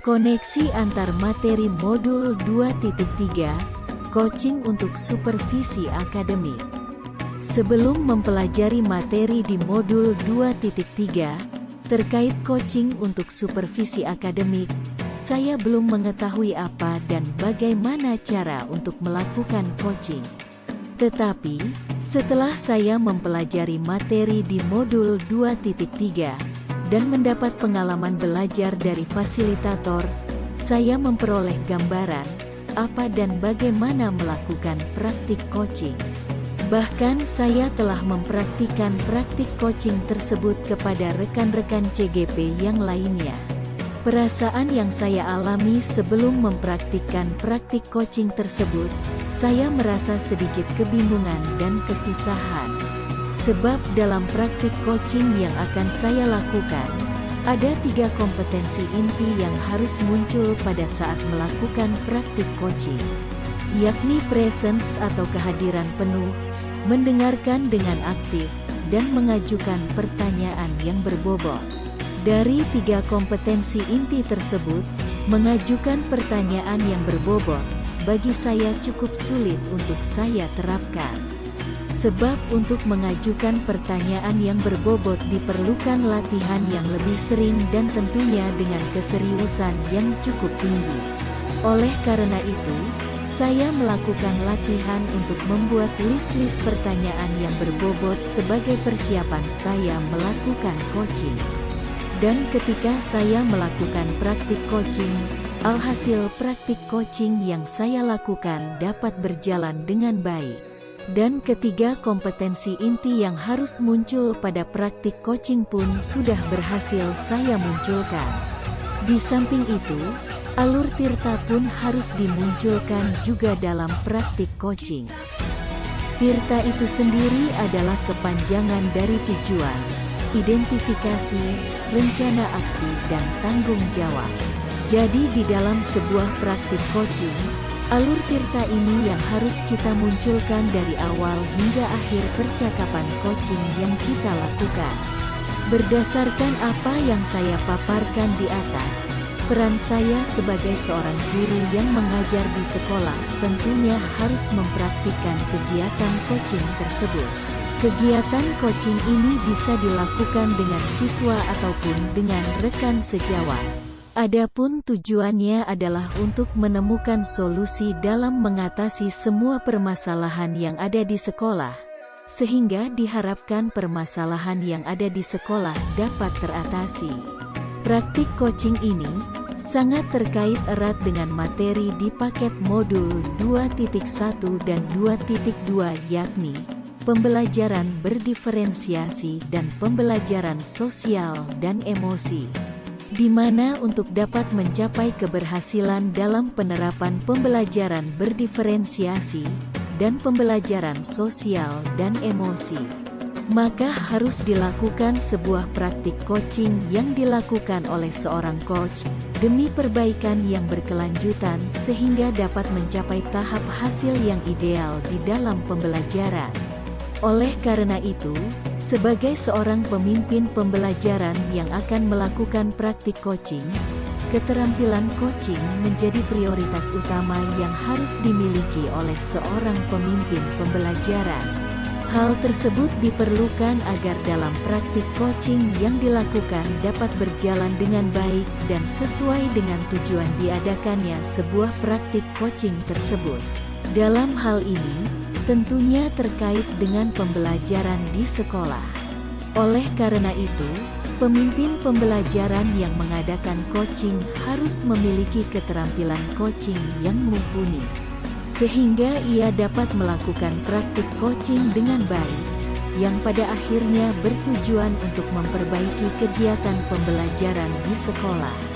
Koneksi antar materi modul 2.3, coaching untuk supervisi akademik. Sebelum mempelajari materi di modul 2.3, terkait coaching untuk supervisi akademik, saya belum mengetahui apa dan bagaimana cara untuk melakukan coaching. Tetapi, setelah saya mempelajari materi di modul 2.3, dan mendapat pengalaman belajar dari fasilitator, saya memperoleh gambaran apa dan bagaimana melakukan praktik coaching. Bahkan saya telah mempraktikkan praktik coaching tersebut kepada rekan-rekan CGP yang lainnya. Perasaan yang saya alami sebelum mempraktikkan praktik coaching tersebut, saya merasa sedikit kebingungan dan kesusahan. Sebab dalam praktik coaching yang akan saya lakukan, ada 3 kompetensi inti yang harus muncul pada saat melakukan praktik coaching, yakni presence atau kehadiran penuh, mendengarkan dengan aktif, dan mengajukan pertanyaan yang berbobot. Dari 3 kompetensi inti tersebut, mengajukan pertanyaan yang berbobot, bagi saya cukup sulit untuk saya terapkan. Sebab untuk mengajukan pertanyaan yang berbobot diperlukan latihan yang lebih sering dan tentunya dengan keseriusan yang cukup tinggi. Oleh karena itu, saya melakukan latihan untuk membuat list-list pertanyaan yang berbobot sebagai persiapan saya melakukan coaching. Dan ketika saya melakukan praktik coaching, alhasil praktik coaching yang saya lakukan dapat berjalan dengan baik. Dan ketiga kompetensi inti yang harus muncul pada praktik coaching pun sudah berhasil saya munculkan. Di samping itu, alur Tirta pun harus dimunculkan juga dalam praktik coaching. Tirta itu sendiri adalah kepanjangan dari tujuan, identifikasi, rencana aksi, dan tanggung jawab. Jadi di dalam sebuah praktik coaching, alur Tirta ini yang harus kita munculkan dari awal hingga akhir percakapan coaching yang kita lakukan. Berdasarkan apa yang saya paparkan di atas, peran saya sebagai seorang guru yang mengajar di sekolah tentunya harus mempraktikkan kegiatan coaching tersebut. Kegiatan coaching ini bisa dilakukan dengan siswa ataupun dengan rekan sejawat. Adapun tujuannya adalah untuk menemukan solusi dalam mengatasi semua permasalahan yang ada di sekolah, sehingga diharapkan permasalahan yang ada di sekolah dapat teratasi. Praktik coaching ini sangat terkait erat dengan materi di paket modul 2.1 dan 2.2, yakni pembelajaran berdiferensiasi dan pembelajaran sosial dan emosi. Di mana untuk dapat mencapai keberhasilan dalam penerapan pembelajaran berdiferensiasi dan pembelajaran sosial dan emosi, maka harus dilakukan sebuah praktik coaching yang dilakukan oleh seorang coach demi perbaikan yang berkelanjutan sehingga dapat mencapai tahap hasil yang ideal di dalam pembelajaran. Oleh karena itu, sebagai seorang pemimpin pembelajaran yang akan melakukan praktik coaching, keterampilan coaching menjadi prioritas utama yang harus dimiliki oleh seorang pemimpin pembelajaran. Hal tersebut diperlukan agar dalam praktik coaching yang dilakukan dapat berjalan dengan baik dan sesuai dengan tujuan diadakannya sebuah praktik coaching tersebut. Dalam hal ini, tentunya terkait dengan pembelajaran di sekolah. Oleh karena itu, pemimpin pembelajaran yang mengadakan coaching harus memiliki keterampilan coaching yang mumpuni, sehingga ia dapat melakukan praktik coaching dengan baik, yang pada akhirnya bertujuan untuk memperbaiki kegiatan pembelajaran di sekolah.